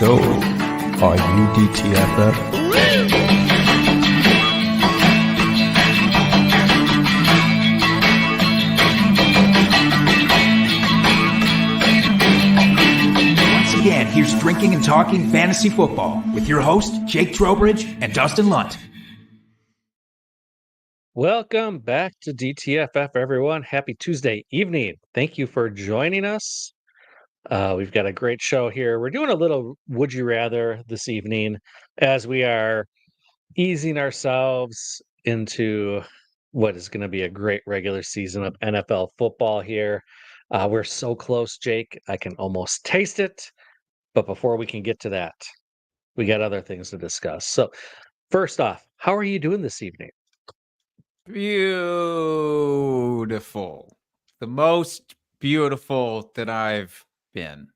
So, are you DTFF? Once again, here's Drinking and Talking Fantasy Football with your host, Jake Trowbridge and Dustin Lunt. Welcome back to DTFF, everyone. Happy Tuesday evening. Thank you for joining us. We've got a great show here. We're doing a little Would You Rather this evening as we are easing ourselves into what is going to be a great regular season of NFL football here. We're so close, Jake. I can almost taste it. But before we can get to that, we got other things to discuss. So, first off, how are you doing this evening? Beautiful. The most beautiful that I've been.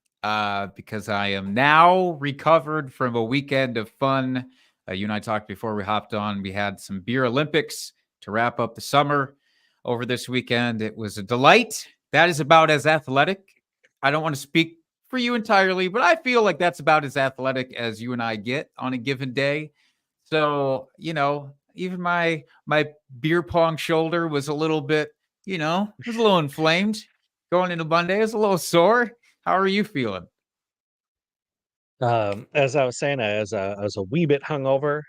Because I am now recovered from a weekend of fun. You and I talked before we hopped on. We had some beer Olympics to wrap up the summer over this weekend. It was a delight. That is about as athletic. I don't want to speak for you entirely, but I feel like that's about as athletic as you and I get on a given day. So, even my beer pong shoulder was a little bit, it was a little inflamed going into Monday. It was a little sore. How are you feeling? As I was saying, I was a wee bit hungover.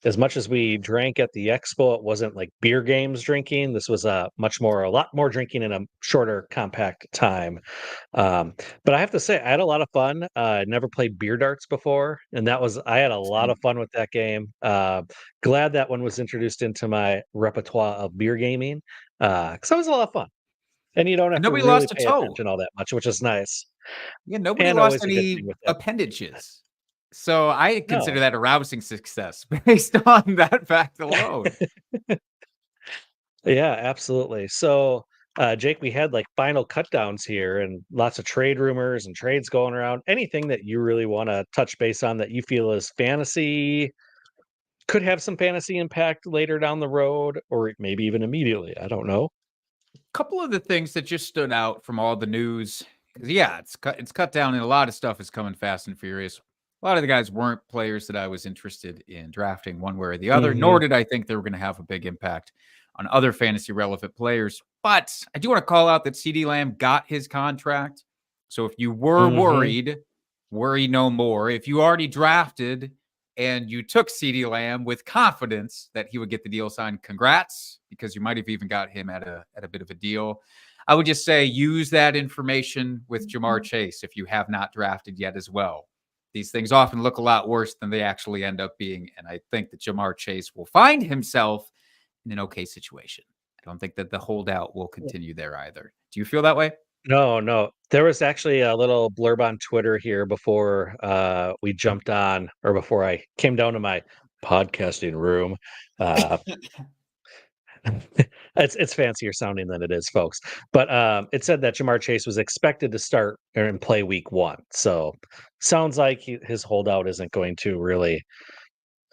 As much as we drank at the expo, it wasn't like beer games drinking. This was a lot more drinking in a shorter, compact time. But I have to say, I had a lot of fun. I never played beer darts before, and I had a lot of fun with that game. Glad that one was introduced into my repertoire of beer gaming, because that was a lot of fun. And you don't have to Nobody really lost a pay toe. attention all that much, which is nice. Yeah, nobody And lost always a good thing any with that. appendages. So I consider No. that a rousing success based on that fact alone. Yeah, absolutely. So, Jake, we had like final cut downs here and lots of trade rumors and trades going around. Anything that you really want to touch base on that you feel is fantasy, could have some fantasy impact later down the road, or maybe even immediately? I don't know. Couple of the things that just stood out from all the news. 'Cause, yeah, it's cut down, and a lot of stuff is coming fast and furious. A lot of the guys weren't players that I was interested in drafting one way or the other, Mhm. nor did I think they were going to have a big impact on other fantasy relevant players. But I do want to call out that CD Lamb got his contract. So if you were Mhm. worried, worry no more. If you already drafted and you took CD Lamb with confidence that he would get the deal signed, congrats, because you might have even got him at a bit of a deal. I would just say use that information with Jamar Chase if you have not drafted yet as well. These things often look a lot worse than they actually end up being, and I think that Jamar Chase will find himself in an okay situation. I don't think that the holdout will continue there either. Do you feel that way? No, no. There was actually a little blurb on Twitter here before we jumped on, or before I came down to my podcasting room. Uh, it's fancier sounding than it is, folks. But it said that Jamar Chase was expected to start and play week 1. So sounds like his holdout isn't going to really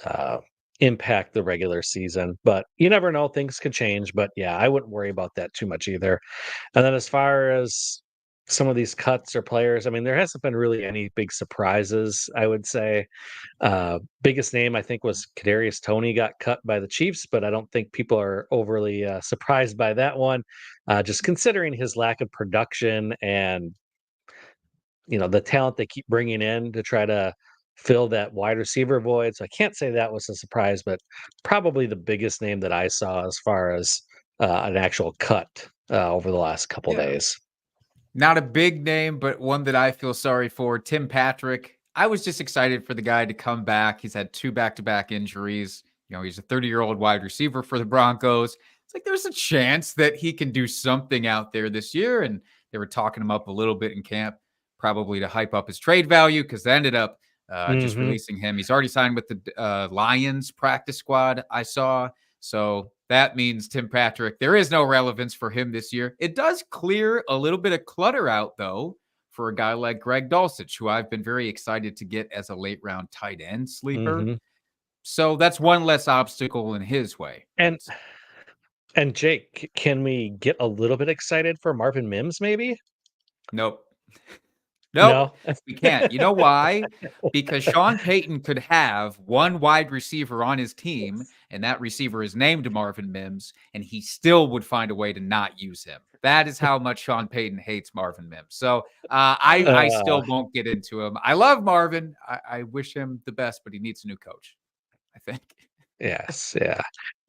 uh, impact the regular season. But you never know; things could change. But yeah, I wouldn't worry about that too much either. And then as far as some of these cuts or players, I mean, there hasn't been really any big surprises, I would say. Biggest name I think was Kadarius Toney got cut by the Chiefs, but I don't think people are overly surprised by that one. Just considering his lack of production and the talent they keep bringing in to try to fill that wide receiver void. So I can't say that was a surprise, but probably the biggest name that I saw as far as an actual cut over the last couple Yeah. days. Not a big name, but one that I feel sorry for. Tim Patrick. I was just excited for the guy to come back. He's had 2 back-to-back injuries. He's a 30-year-old wide receiver for the Broncos. It's like there's a chance that he can do something out there this year. And they were talking him up a little bit in camp, probably to hype up his trade value, because they ended up just Hmm. releasing him. He's already signed with the Lions practice squad, I saw. So that means Tim Patrick, there is no relevance for him this year. It does clear a little bit of clutter out, though, for a guy like Greg Dulcich, who I've been very excited to get as a late round tight end sleeper. Hmm. So that's one less obstacle in his way. And Jake, can we get a little bit excited for Marvin Mims? Maybe. Nope. Nope, No? we can't. You know why? Because Sean Payton could have one wide receiver on his team, and that receiver is named Marvin Mims, and he still would find a way to not use him. That is how much Sean Payton hates Marvin Mims. So I Uh, still won't get into him. I love Marvin. I wish him the best, but he needs a new coach, I think. yes, yeah.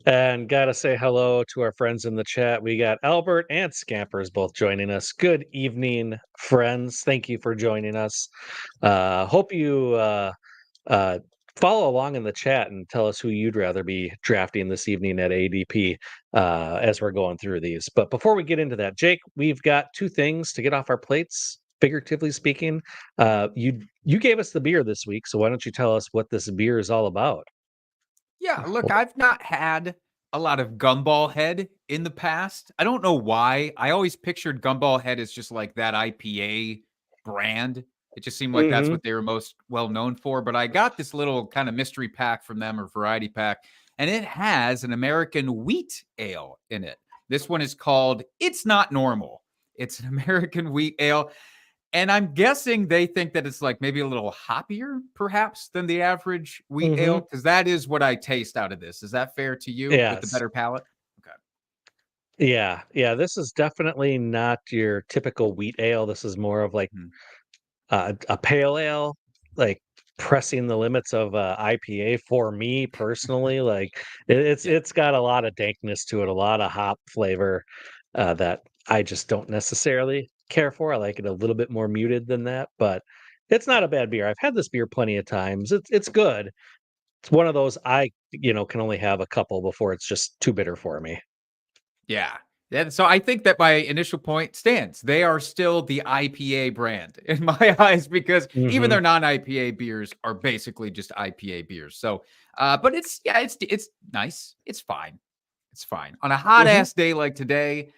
And gotta say hello to our friends in the chat. We got Albert and Scampers both joining us. Good evening, friends. Thank you for joining us. Hope you uh, follow along in the chat and tell us who you'd rather be drafting this evening at ADP as we're going through these. But before we get into that, Jake, we've got two things to get off our plates. Figuratively speaking, you gave us the beer this week, so why don't you tell us what this beer is all about? Yeah, look, I've not had a lot of Gumball Head in the past. I don't know why. I always pictured Gumball Head as just like that IPA brand. It just seemed like that's Mm-hmm. what they were most well known for. But I got this little kind of mystery pack from them or variety pack, and it has an American wheat ale in it. This one is called It's Not Normal. It's an American wheat ale. And I'm guessing they think that it's like maybe a little hoppier, perhaps, than the average wheat ale, Mm-hmm. because that is what I taste out of this. Is that fair to you with the Yes. better palate? Okay. Yeah. Yeah. This is definitely not your typical wheat ale. This is more of like Mhm. a pale ale, like pressing the limits of IPA for me personally. Like Yeah. it's got a lot of dankness to it, a lot of hop flavor that I just don't necessarily care for. I like it a little bit more muted than that, but it's not a bad beer. I've had this beer plenty of times. It's good. It's one of those I can only have a couple before it's just too bitter for me. Yeah. And so I think that my initial point stands. They are still the IPA brand in my eyes because even Hmm. their non-IPA beers are basically just IPA beers. So, but it's nice. It's fine. It's fine on a hot Hmm. ass day like today.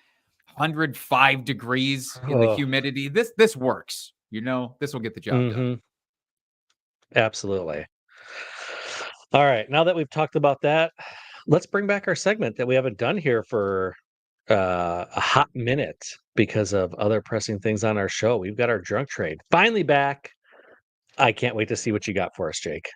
105 degrees in the Oh, humidity. This works. This will get the job done. hmm. Absolutely. All right. Now that we've talked about that, let's bring back our segment that we haven't done here for a hot minute because of other pressing things on our show. We've got our drunk trade finally back. I can't wait to see what you got for us, Jake.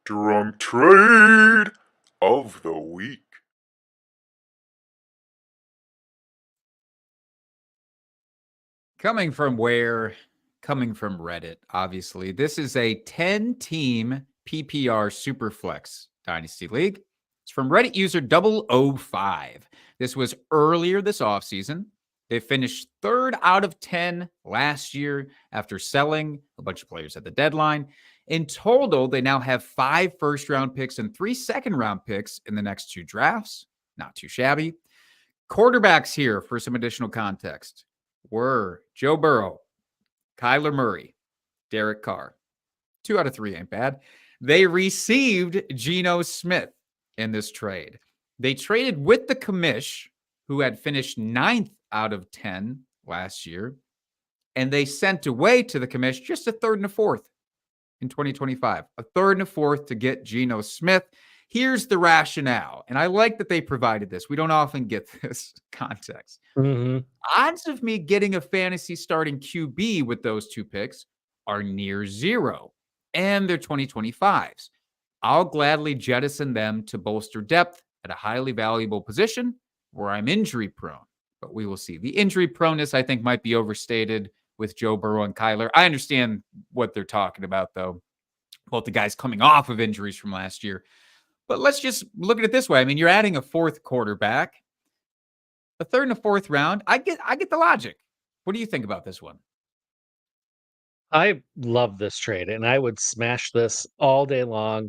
Drunk trade of the week. Coming from where? Coming from Reddit, obviously. This is a 10-team PPR Superflex Dynasty League. It's from Reddit user 005. This was earlier this offseason. They finished 3rd out of 10 last year after selling a bunch of players at the deadline. In total, they now have 5 first-round picks and 3 second-round picks in the next 2 drafts. Not too shabby. Quarterbacks here for some additional context were Joe Burrow, Kyler Murray, Derek Carr. 2 out of 3 ain't bad. They received Geno Smith in this trade. They traded with the commish, who had finished 9th out of 10 last year, and they sent away to the commish just a 3rd and a 4th in 2025. A 3rd and a 4th to get Geno Smith. Here's the rationale, and I like that they provided this. We don't often get this context. Hmm. Odds of me getting a fantasy starting QB with those 2 picks are near 0, and they're 2025s. I'll gladly jettison them to bolster depth at a highly valuable position where I'm injury prone, but we will see. The injury proneness, I think, might be overstated with Joe Burrow and Kyler. I understand what they're talking about, though. Both the guys coming off of injuries from last year. But let's just look at it this way. I mean, you're adding a 4th quarterback, a 3rd and a 4th round. I get the logic. What do you think about this one? I love this trade, and I would smash this all day long,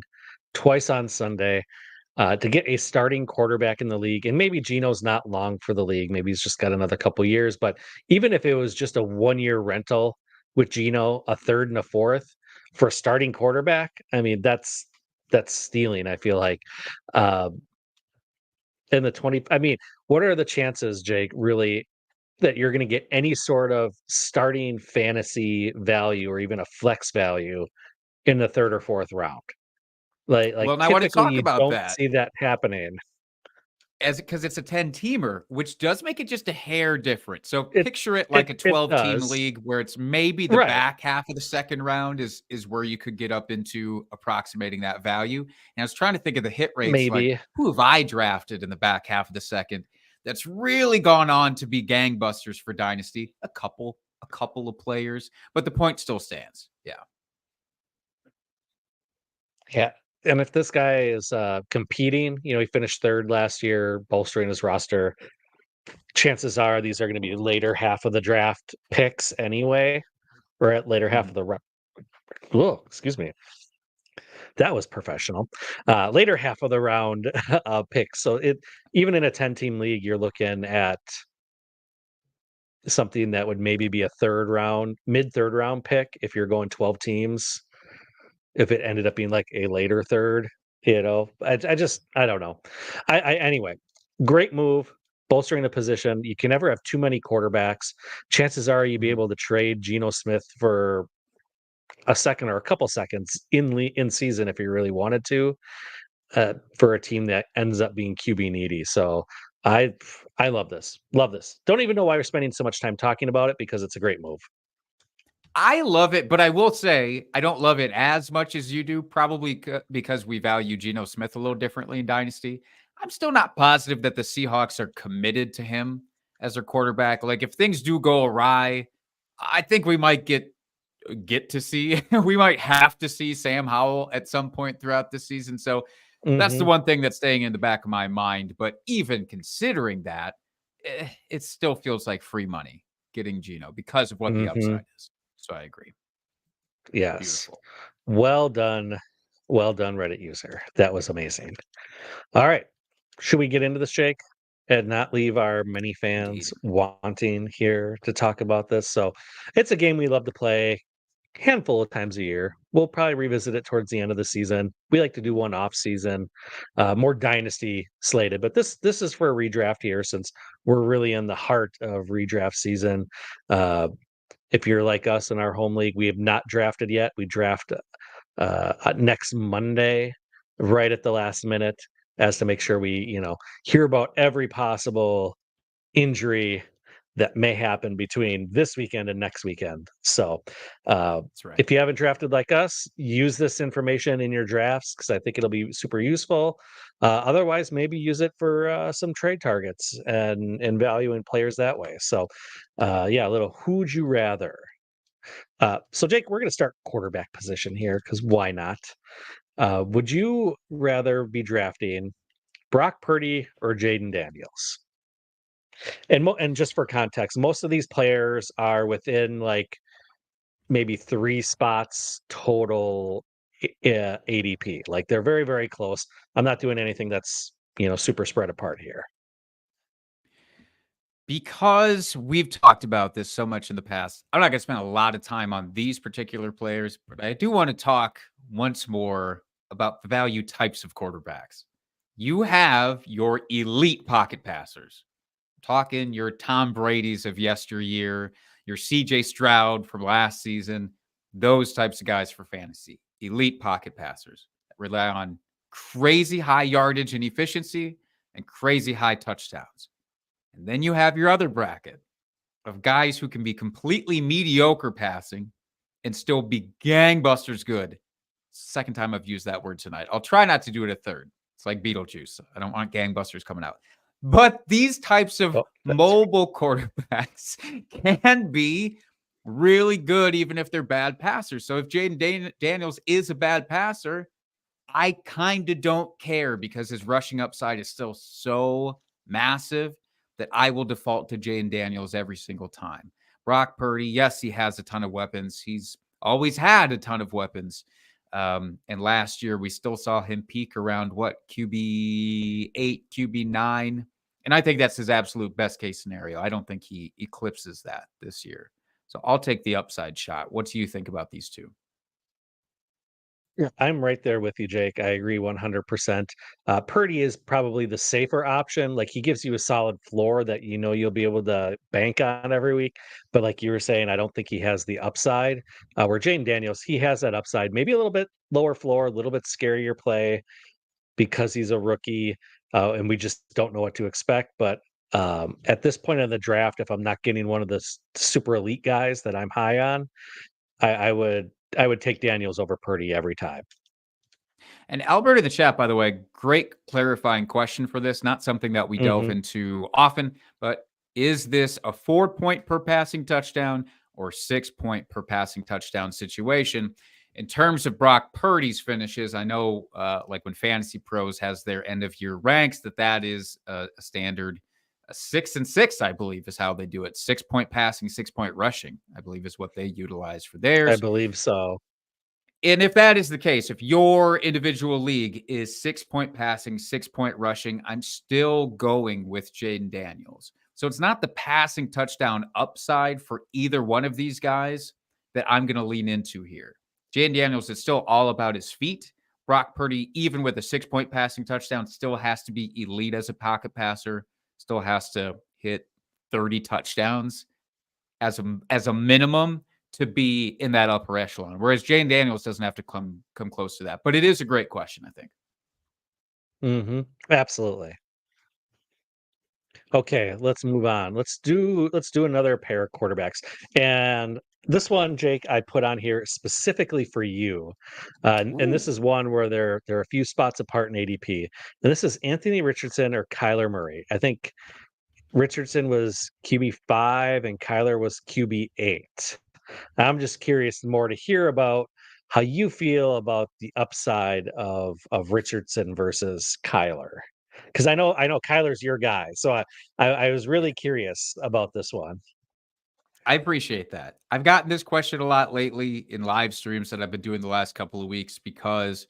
twice on Sunday, to get a starting quarterback in the league. And maybe Geno's not long for the league; maybe he's just got another couple years. But even if it was just a 1-year rental with Geno, a 3rd and a 4th for a starting quarterback, I mean that's stealing. I feel like in the 20. I mean, what are the chances, Jake? Really, that you're going to get any sort of starting fantasy value or even a flex value in the 3rd or 4th round. Like Well, and I want to typically talk you about don't that. see that happening. because it's a 10-teamer, which does make it just a hair different. So It picture it like it a it 12-team does. league where it's maybe the Right. back half of the second round is where you could get up into approximating that value. And I was trying to think of the hit rates, like Maybe. who have I drafted in the back half of the second that's really gone on to be gangbusters for Dynasty? A couple of players, but the point still stands. Yeah. Yeah. And if this guy is competing, he finished third last year, bolstering his roster. Chances are these are going to be later half of the draft picks anyway, or at later half of Mhm. the Whoa, excuse me. That was professional. Later half of the round picks. So even in a 10-team league, you're looking at something that would maybe be a mid third round pick if you're going 12 teams. If it ended up being like a later third, I don't know. Anyway, great move, bolstering the position. You can never have too many quarterbacks. Chances are you'd be Mhm. able to trade Geno Smith for a second or a couple seconds in season if you really wanted to, for a team that ends up being QB needy. So I I love this. Love this. Don't even know why we're spending so much time talking about it because it's a great move. I love it, but I will say I don't love it as much as you do, probably because we value Geno Smith a little differently in Dynasty. I'm still not positive that the Seahawks are committed to him as their quarterback. Like if things do go awry, I think we might get to see we might have to see Sam Howell at some point throughout the season. So that's the Mhm. one thing that's staying in the back of my mind. But even considering that, it still feels like free money getting Geno because of what the Mhm. upside is. So I agree. Yes. Beautiful. Well done. Well done, Reddit user. That was amazing. All right. Should we get into this, Jake? And not leave our many fans Indeed. wanting here to talk about this. So it's a game we love to play handful of times a year. We'll probably revisit it towards the end of the season. We like to do one off season, more dynasty slated, but this is for a redraft here since we're really in the heart of redraft season. Uh, if you're like us in our home league, we have not drafted yet. We draft next Monday, right at the last minute, as to make sure we hear about every possible injury that may happen between this weekend and next weekend. So, uh, That's right. if you haven't drafted like us, use this information in your drafts because I think it'll be super useful. Otherwise, maybe use it for some trade targets and valuing players that way. So, yeah, a little who'd you rather? So, Jake, we're going to start quarterback position here because why not? Would you rather be drafting Brock Purdy or Jaden Daniels? And just for context, most of these players are within like maybe 3 spots total ADP. Like they're very, very close. I'm not doing anything that's, super spread apart here. Because we've talked about this so much in the past, I'm not going to spend a lot of time on these particular players, but I do want to talk once more about the value types of quarterbacks. You have your elite pocket passers, talking your Tom Brady's of yesteryear, your CJ Stroud from last season, those types of guys for fantasy. Elite pocket passers that rely on crazy high yardage and efficiency and crazy high touchdowns. And then you have your other bracket of guys who can be completely mediocre passing and still be gangbusters good. Second time I've used that word tonight. I'll try not to do it a third. It's like Beetlejuice. I don't want gangbusters coming out. But these types of Oh, that's mobile quarterbacks can be really good, even if they're bad passers. So if Jaden Daniels is a bad passer, I kind of don't care because his rushing upside is still so massive that I will default to Jaden Daniels every single time. Brock Purdy, yes, he has a ton of weapons. He's always had a ton of weapons. And last year, we still saw him peak around what, QB8, QB9. And I think that's his absolute best case scenario. I don't think he eclipses that this year. So I'll take the upside shot. What do you think about these two? Yeah, I'm right there with you, Jake. I agree 100%. Purdy is probably the safer option. Like he gives you a solid floor that you'll be able to bank on every week. But like you were saying, I don't think he has the upside. Where Jane Daniels, he has that upside, maybe a little bit lower floor, a little bit scarier play because he's a rookie. and we just don't know what to expect. But at this point in the draft, if I'm not getting one of the super elite guys that I'm high on, I would take Daniels over Purdy every time. And Albert in the chat, by the way, great clarifying question for this. Not something that we delve Hmm. into often, but is this a 4-point per passing touchdown or 6-point per passing touchdown situation? In terms of Brock Purdy's finishes, I know like when Fantasy Pros has their end of year ranks, that is a standard 6 and 6, I believe, is how they do it. 6-point passing, 6-point rushing, I believe, is what they utilize for I theirs. believe so. And if that is the case, if your individual league is 6-point passing, 6-point rushing, I'm still going with Jaden Daniels. So it's not the passing touchdown upside for either one of these guys that I'm going to lean into here. Jaden Daniels is still all about his feet. Brock Purdy, even with a 6-point passing touchdown, still has to be elite as a pocket passer, still has to hit 30 touchdowns as a minimum to be in that upper echelon. Whereas Jane Daniels doesn't have to come close to that. But it is a great question, I think. Absolutely. Okay, let's move on. Let's do another pair of quarterbacks. And this one, Jake, I put on here specifically for you. And this is one where there are a few spots apart in ADP. And this is Anthony Richardson or Kyler Murray. I think Richardson was QB5 and Kyler was QB8. I'm just curious more to hear about how you feel about the upside of Richardson versus Kyler. Because I know Kyler's your guy, so I was really curious about this one. I appreciate that. I've gotten this question a lot lately in live streams that I've been doing the last couple of weeks because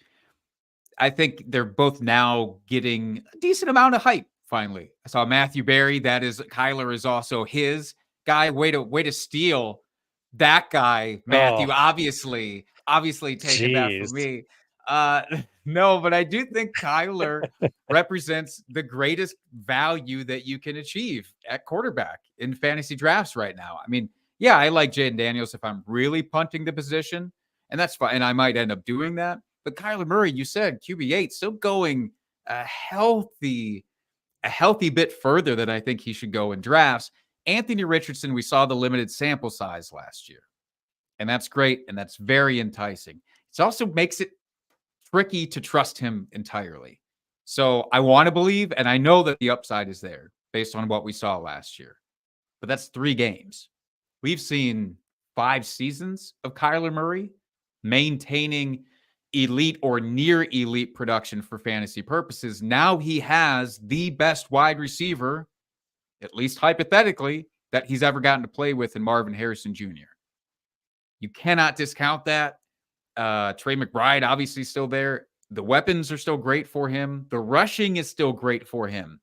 I think they're both now getting a decent amount of hype. Finally, I saw Matthew Berry. That is Kyler is also his guy. Way to steal that guy, Oh, Matthew. Obviously taking that from jeez. me. Uh, no, but I do think Kyler represents the greatest value that you can achieve at quarterback in fantasy drafts right now. I mean, yeah, I like Jaden Daniels if I'm really punting the position, and that's fine. And I might end up doing that. But Kyler Murray, you said QB8, still going a healthy bit further than I think he should go in drafts. Anthony Richardson, we saw the limited sample size last year, and that's great, and that's very enticing. It also makes it tricky to trust him entirely. So I want to believe, and I know that the upside is there based on what we saw last year, but that's 3 games. We've seen 5 seasons of Kyler Murray maintaining elite or near elite production for fantasy purposes. Now he has the best wide receiver, at least hypothetically, that he's ever gotten to play with in Marvin Harrison Jr. You cannot discount that. Trey McBride, obviously, still there. The weapons are still great for him. The rushing is still great for him.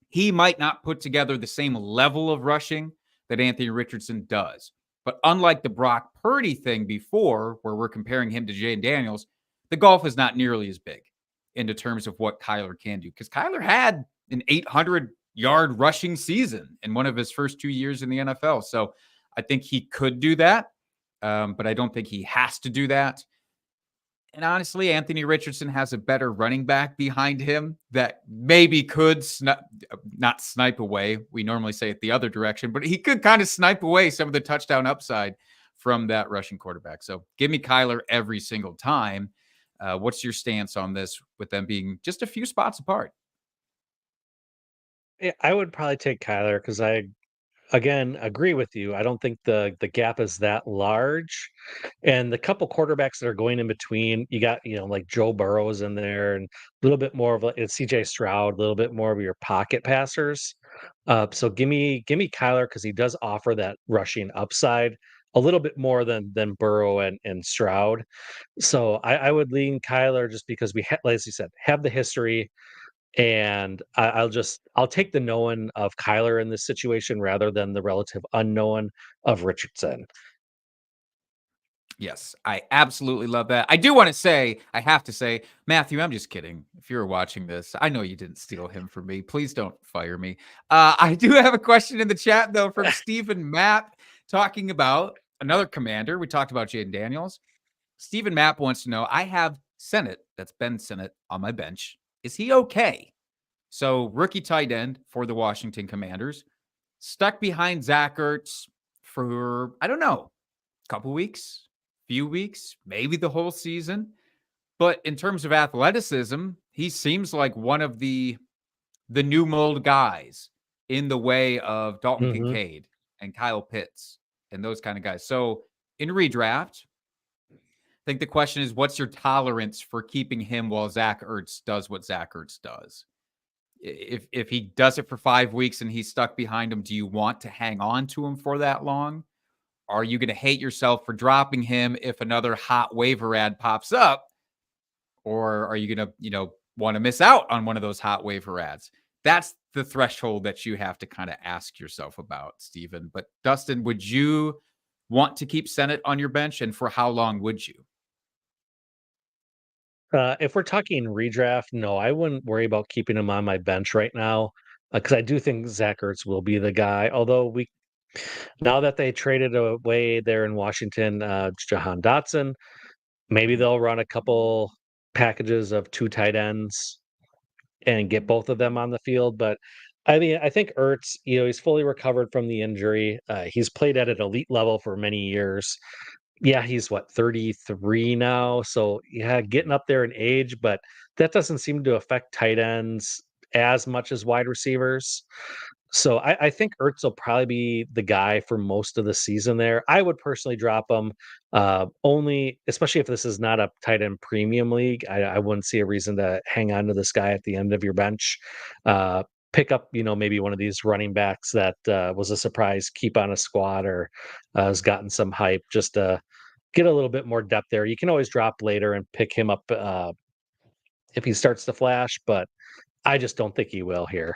He might not put together the same level of rushing that Anthony Richardson does. But unlike the Brock Purdy thing before, where we're comparing him to Jane Daniels, the gulf is not nearly as big into terms of what Kyler can do. Because Kyler had an 800-yard rushing season in one of his first 2 years in the NFL. So I think he could do that, but I don't think he has to do that. And honestly, Anthony Richardson has a better running back behind him that maybe could not snipe away. We normally say it the other direction, but he could kind of snipe away some of the touchdown upside from that rushing quarterback. So give me Kyler every single time. What's your stance on this with them being just a few spots apart? Yeah, I would probably take Kyler because I again agree with you. I don't think the gap is that large. And the couple quarterbacks that are going in between, you got, like Joe Burrow's in there and a little bit more of it's CJ Stroud, a little bit more of your pocket passers. So give me Kyler because he does offer that rushing upside a little bit more than Burrow and Stroud. So I would lean Kyler just because like you said, have the history. And I'll take the known of Kyler in this situation rather than the relative unknown of Richardson. Yes, I absolutely love that. I do want to say, I have to say, Matthew, I'm just kidding. If you're watching this, I know you didn't steal him from me. Please don't fire me. I do have a question in the chat, though, from Stephen Mapp talking about another commander. We talked about Jaden Daniels. Stephen Mapp wants to know, I have Senate, that's Ben Senate, on my bench. Is he okay? So rookie tight end for the Washington Commanders, stuck behind Zach Ertz for, I don't know, a couple weeks, few weeks, maybe the whole season. But in terms of athleticism, he seems like one of the new mold guys in the way of Dalton Mm-hmm. Kincaid and Kyle Pitts and those kind of guys. So in redraft, I think the question is, what's your tolerance for keeping him while Zach Ertz does what Zach Ertz does? If he does it for 5 weeks and he's stuck behind him, do you want to hang on to him for that long? Are you going to hate yourself for dropping him if another hot waiver ad pops up? Or are you going to, want to miss out on one of those hot waiver ads? That's the threshold that you have to kind of ask yourself about, Stephen. But Dustin, would you want to keep Sennett on your bench, and for how long would you? If we're talking redraft, no, I wouldn't worry about keeping him on my bench right now because I do think Zach Ertz will be the guy. Although now that they traded away there in Washington, Jahan Dotson, maybe they'll run a couple packages of 2 tight ends and get both of them on the field. But I mean, I think Ertz, he's fully recovered from the injury. He's played at an elite level for many years. Yeah, he's what, 33 now. So yeah, getting up there in age, but that doesn't seem to affect tight ends as much as wide receivers. So I think Ertz will probably be the guy for most of the season there. I would personally drop him, only especially if this is not a tight end premium league. I wouldn't see a reason to hang on to this guy at the end of your bench. Pick up, maybe one of these running backs that was a surprise, keep on a squad or has gotten some hype just to get a little bit more depth there. You can always drop later and pick him up if he starts to flash, but I just don't think he will here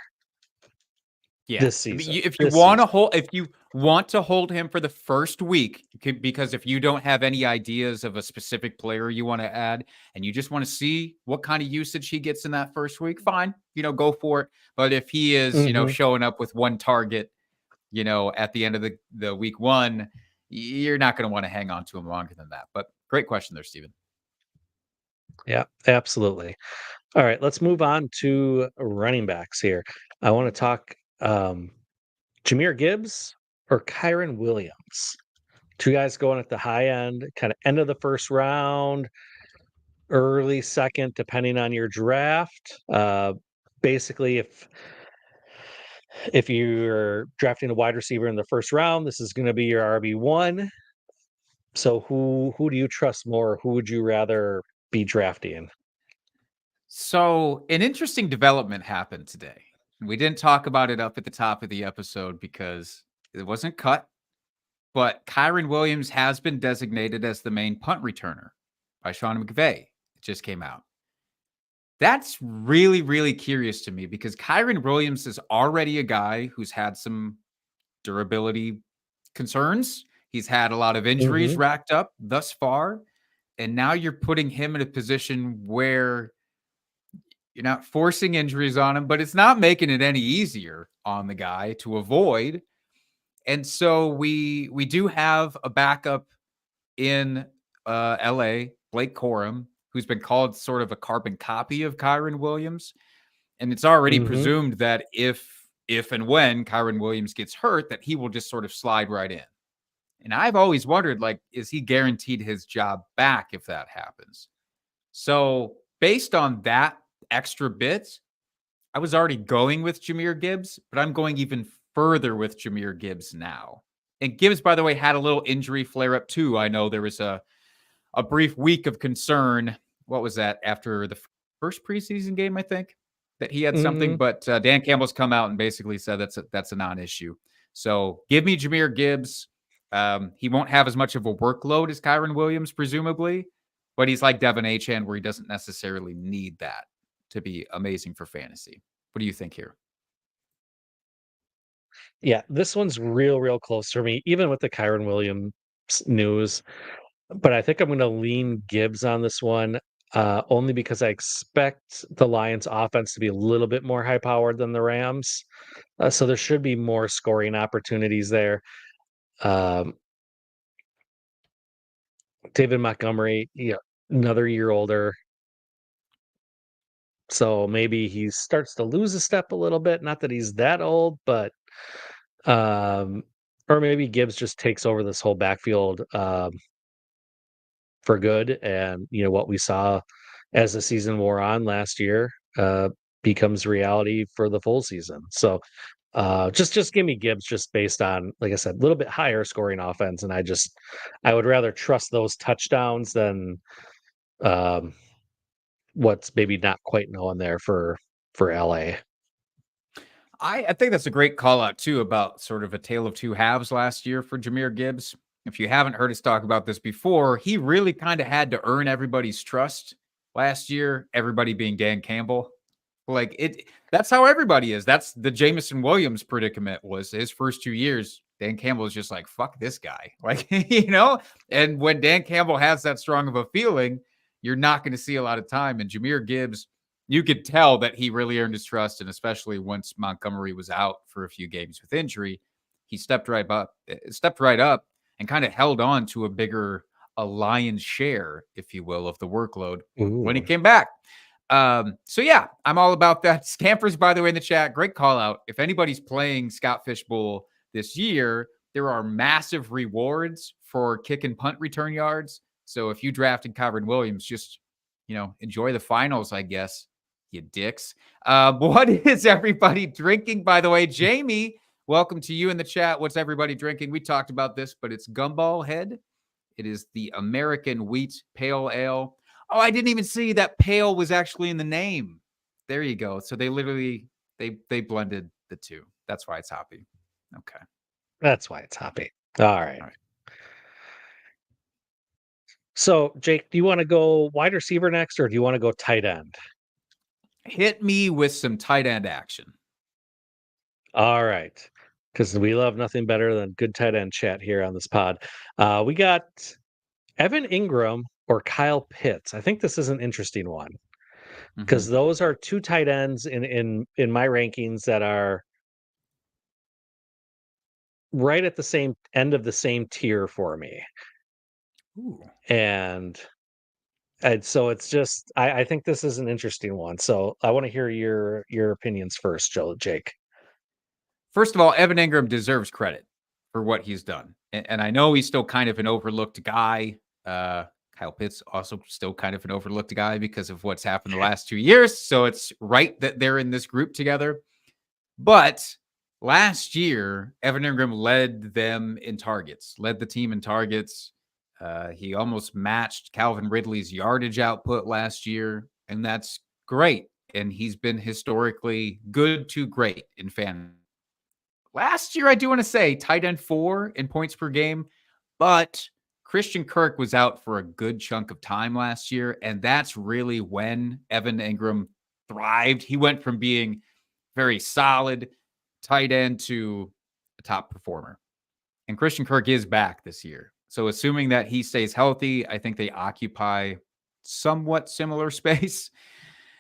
Yeah, this I mean, season. if you want to hold him for the first week, because if you don't have any ideas of a specific player you want to add, and you just want to see what kind of usage he gets in that first week, fine, go for it. But if he is, Mhm. showing up with one target, at the end of the week one, you're not going to want to hang on to him longer than that. But great question there, Steven. Yeah, absolutely. All right, let's move on to running backs here. I want to talk Jameer Gibbs or Kyron Williams. Two guys going at the high end, kind of end of the first round, early second, depending on your draft. Basically, if you're drafting a wide receiver in the first round, this is going to be your RB1. So who do you trust more? Who would you rather be drafting? So, an interesting development happened today. We didn't talk about it up at the top of the episode because it wasn't cut, but Kyron Williams has been designated as the main punt returner by Sean McVay. It just came out. That's really, really curious to me because Kyron Williams is already a guy who's had some durability concerns. He's had a lot of injuries Hmm. racked up thus far. And now you're putting him in a position where you're not forcing injuries on him, but it's not making it any easier on the guy to avoid. And so we do have a backup in LA, Blake Corum, who's been called sort of a carbon copy of Kyron Williams. And it's already Hmm. presumed that if and when Kyron Williams gets hurt, that he will just sort of slide right in. And I've always wondered, like, is he guaranteed his job back if that happens? So based on that extra bit, I was already going with Jameer Gibbs, but I'm going even further with Jameer Gibbs now. And Gibbs, by the way, had a little injury flare up too. I know there was a brief week of concern. What was that after the first preseason game? I think that he had something, Hmm. but Dan Campbell's come out and basically said that's a non-issue. So give me Jameer Gibbs. He won't have as much of a workload as Kyron Williams, presumably, but he's like Devin Achane, where he doesn't necessarily need that to be amazing for fantasy. What do you think here? Yeah, this one's real close for me, even with the Kyron Williams news. But I think I'm going to lean Gibbs on this one, only because I expect the Lions' offense to be a little bit more high powered than the Rams. So there should be more scoring opportunities there. Um, David Montgomery, another year older. So maybe he starts to lose a step a little bit. Not that he's that old, but or maybe Gibbs just takes over this whole backfield for good. And what we saw as the season wore on last year becomes reality for the full season. So just give me Gibbs just based on, like I said, a little bit higher scoring offense, and I would rather trust those touchdowns than um, what's maybe not quite known there for LA. I think that's a great call out too about sort of a tale of two halves last year for Jahmyr Gibbs. If you haven't heard us talk about this before, he really kind of had to earn everybody's trust last year, everybody being Dan Campbell. Like that's how everybody is. That's the Jameson Williams predicament was his first 2 years. Dan Campbell is just like, fuck this guy. Like, and when Dan Campbell has that strong of a feeling, you're not going to see a lot of time. And Jahmyr Gibbs, you could tell that he really earned his trust. And especially once Montgomery was out for a few games with injury, he stepped right up and kind of held on to a lion's share, if you will, of the workload when he Ooh. came back. So yeah, I'm all about that. Scampers, by the way, in the chat, great call out. If anybody's playing Scott Fishbowl this year, there are massive rewards for kick and punt return yards. So if you drafted Kyron Williams, just enjoy the finals, I guess, you dicks. What is everybody drinking, by the way? Jamie, welcome to you in the chat. What's everybody drinking? We talked about this, but it's Gumball Head. It is the American Wheat Pale Ale. Oh, I didn't even see that pale was actually in the name. There you go. So they literally they blended the two. That's why it's hoppy. Okay. That's why it's hoppy. All right. All right. So, Jake, do you want to go wide receiver next, or do you want to go tight end? Hit me with some tight end action. All right. Because we love nothing better than good tight end chat here on this pod. We got Evan Ingram or Kyle Pitts. I think this is an interesting one because those are two tight ends in my rankings that are right at the same end of the same tier for me. Ooh. And so it's just I think this is an interesting one. So I want to hear your opinions first, Jake. First of all, Evan Ingram deserves credit for what he's done. And I know he's still kind of an overlooked guy. Kyle Pitts also still kind of an overlooked guy because of what's happened the last 2 years. So it's right that they're in this group together. But last year, Evan Ingram led them in targets, led the team in targets. He almost matched Calvin Ridley's yardage output last year, and that's great. And he's been historically good to great in fantasy. Last year, I do want to say tight end 4 in points per game, but Christian Kirk was out for a good chunk of time last year, and that's really when Evan Ingram thrived. He went from being very solid tight end to a top performer. And Christian Kirk is back this year. So assuming that he stays healthy, I think they occupy somewhat similar space.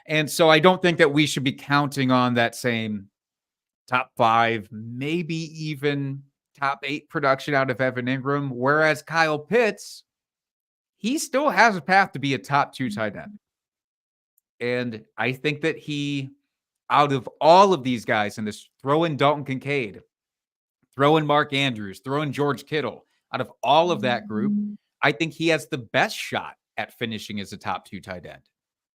And so I don't think that we should be counting on that same top 5, maybe even top 8 production out of Evan Ingram. Whereas Kyle Pitts, he still has a path to be a top 2 tight end. And I think that he, out of all of these guys in this, throw in Dalton Kincaid, throw in Mark Andrews, throw in George Kittle, out of all of that group, I think he has the best shot at finishing as a top 2 tight end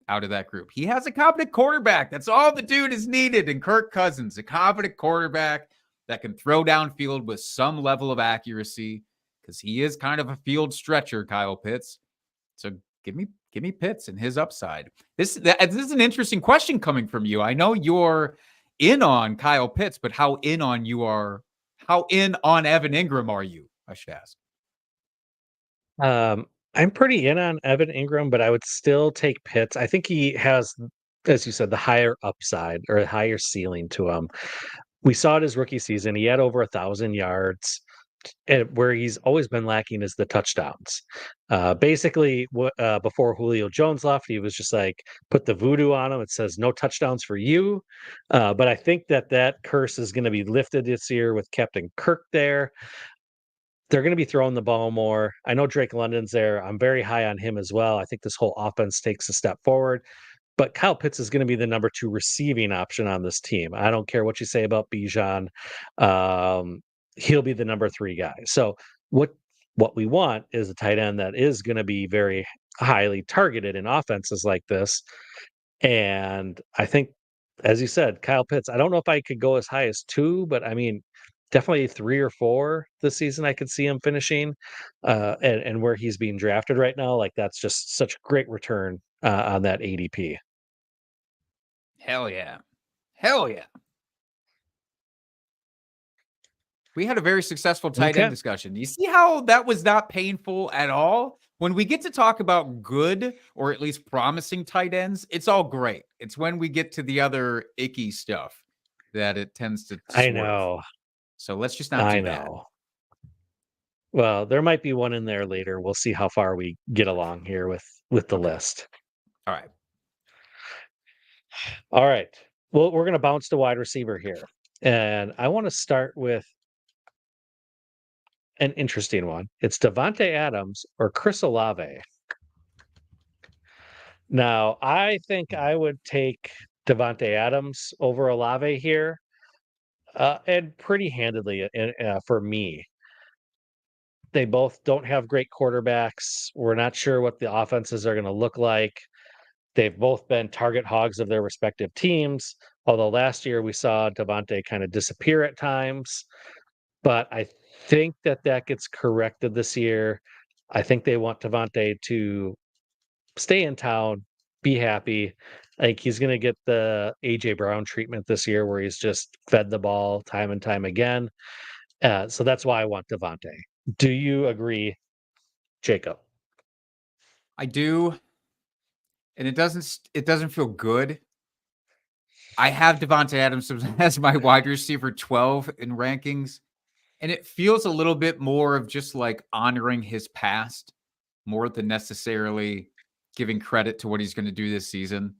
out of that group. He has a competent quarterback. That's all the dude is needed. And Kirk Cousins, a competent quarterback that can throw downfield with some level of accuracy because he is kind of a field stretcher, Kyle Pitts. So give me Pitts and his upside. This is an interesting question coming from you. I know you're in on Kyle Pitts, but how in on Evan Ingram are you? I should ask. I'm pretty in on Evan Ingram, but I would still take Pitts. I think he has, as you said, the higher upside or higher ceiling to him. We saw it his rookie season. He had over 1,000 yards. And where he's always been lacking is the touchdowns. Basically, before Julio Jones left, he was just like, put the voodoo on him. It says no touchdowns for you. But I think that curse is going to be lifted this year with Captain Kirk there. They're going to be throwing the ball more. I know Drake London's there. I'm very high on him as well. I think this whole offense takes a step forward. but Kyle Pitts is going to be the number 2 receiving option on this team. I don't care what you say about Bijan. He'll be the number 3 guy. So what we want is a tight end that is going to be very highly targeted in offenses like this. And I think, as you said, Kyle Pitts, I don't know if I could go as high as 2, but I mean, definitely 3 or 4 this season. I could see him finishing, and where he's being drafted right now, like that's just such a great return on that ADP. Hell yeah. Hell yeah. We had a very successful tight end discussion. You see how that was not painful at all? When we get to talk about good or at least promising tight ends, it's all great. It's when we get to the other icky stuff that it tends to I swerve. know. So let's just not do that. Well, there might be one in there later. We'll see how far we get along here with the list. All right. All right. Well, we're going to bounce to wide receiver here. And I want to start with an interesting one. It's Davante Adams or Chris Olave. Now, I think I would take Davante Adams over Olave here, and pretty handedly for me. They both don't have great quarterbacks. We're not sure what the offenses are going to look like. They've both been target hogs of their respective teams. Although last year we saw Davante kind of disappear at times, but I think that gets corrected this year. I think they want Davante to stay in town, be happy. I think he's going to get the AJ Brown treatment this year, where he's just fed the ball time and time again. So that's why I want Davante. Do you agree, Jacob? I do. And it doesn't feel good. I have Davante Adams as my wide receiver 12 in rankings. And it feels a little bit more of just like honoring his past more than necessarily giving credit to what he's going to do this season,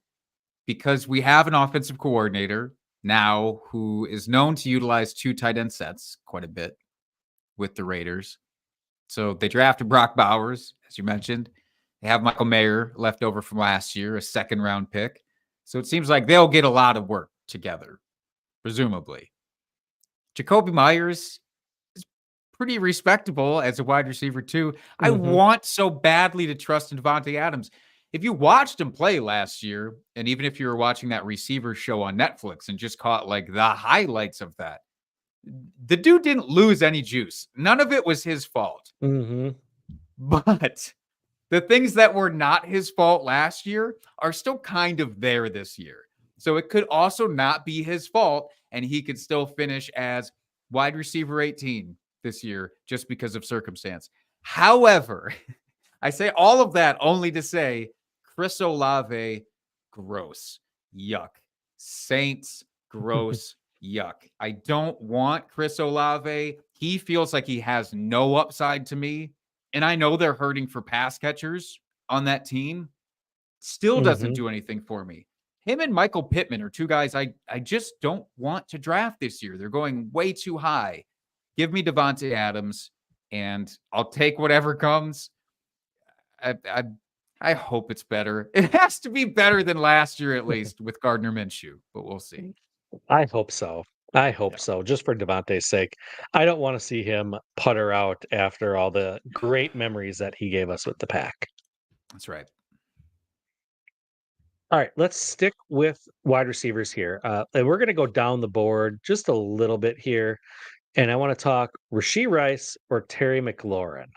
because we have an offensive coordinator now who is known to utilize 2 tight end sets quite a bit with the Raiders. So they drafted Brock Bowers, as you mentioned. They have Michael Mayer left over from last year, a 2nd-round pick. So it seems like they'll get a lot of work together, presumably. Jacoby Myers is pretty respectable as a wide receiver, too. I want so badly to trust in Davante Adams. If you watched him play last year, and even if you were watching that receiver show on Netflix and just caught like the highlights of that, the dude didn't lose any juice. None of it was his fault. But the things that were not his fault last year are still kind of there this year. So it could also not be his fault, and he could still finish as wide receiver 18 this year just because of circumstance. However, I say all of that only to say Chris Olave, gross, yuck. Saints, gross, yuck. I don't want Chris Olave. He feels like he has no upside to me. And I know they're hurting for pass catchers on that team. Still doesn't do anything for me. Him and Michael Pittman are 2 guys I just don't want to draft this year. They're going way too high. Give me Davante Adams, and I'll take whatever comes. I hope it's better. It has to be better than last year, at least, with Gardner Minshew, but we'll see. I hope so. I hope so, just for Davante's sake. I don't want to see him putter out after all the great memories that he gave us with the Pack. That's right. All right, let's stick with wide receivers here. And we're going to go down the board just a little bit here. And I want to talk Rashee Rice or Terry McLaurin.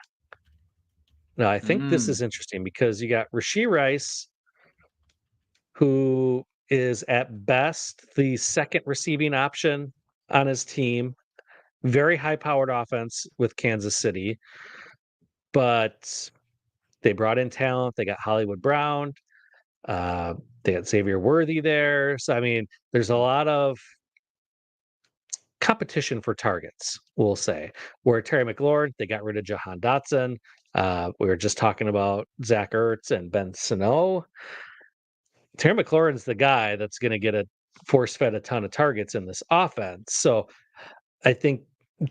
Now, I think this is interesting because you got Rashee Rice, who is at best the 2nd receiving option on his team. Very high-powered offense with Kansas City. But they brought in talent. They got Hollywood Brown. They got Xavier Worthy there. So, I mean, there's a lot of competition for targets, we'll say. Where Terry McLaurin, they got rid of Jahan Dotson. We were just talking about Zach Ertz and Ben Sano. Terry McLaurin's the guy that's going to get force-fed a ton of targets in this offense. So I think,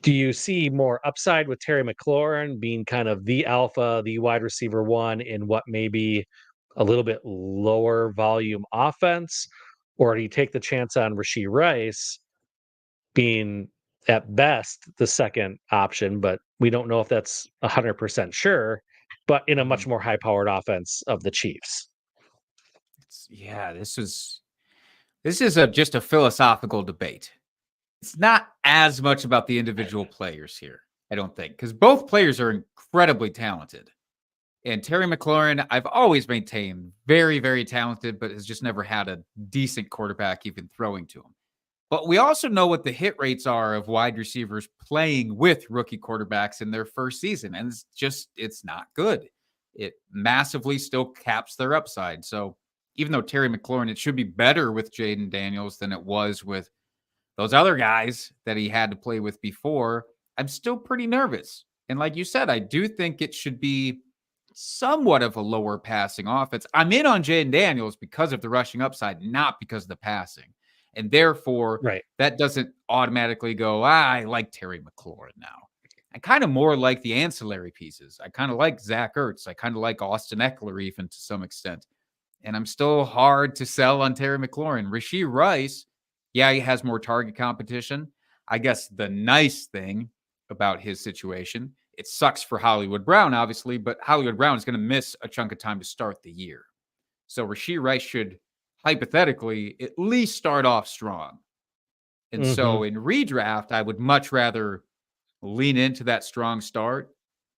do you see more upside with Terry McLaurin being kind of the alpha, the wide receiver 1 in what maybe a little bit lower volume offense, or do you take the chance on Rashee Rice being at best the second option, but we don't know if that's 100% sure, but in a much Mhm. more high-powered offense of the Chiefs? Yeah, this is just a philosophical debate. It's not as much about the individual players here, I don't think, because both players are incredibly talented. And Terry McLaurin, I've always maintained very, very talented, but has just never had a decent quarterback even throwing to him. But we also know what the hit rates are of wide receivers playing with rookie quarterbacks in their first season. And it's not good. It massively still caps their upside. So even though Terry McLaurin, it should be better with Jaden Daniels than it was with those other guys that he had to play with before, I'm still pretty nervous. And like you said, I do think it should be somewhat of a lower passing offense. I'm in on Jaden Daniels because of the rushing upside, not because of the passing. And therefore, Right. that doesn't automatically go, I like Terry McLaurin now. I kind of more like the ancillary pieces. I kind of like Zach Ertz. I kind of like Austin Eckler, even to some extent. And I'm still hard to sell on Terry McLaurin. Rashee Rice, yeah, he has more target competition. I guess the nice thing about his situation, it sucks for Hollywood Brown, obviously, but Hollywood Brown is going to miss a chunk of time to start the year. So Rashee Rice should hypothetically at least start off strong. And Mhm. so in redraft, I would much rather lean into that strong start,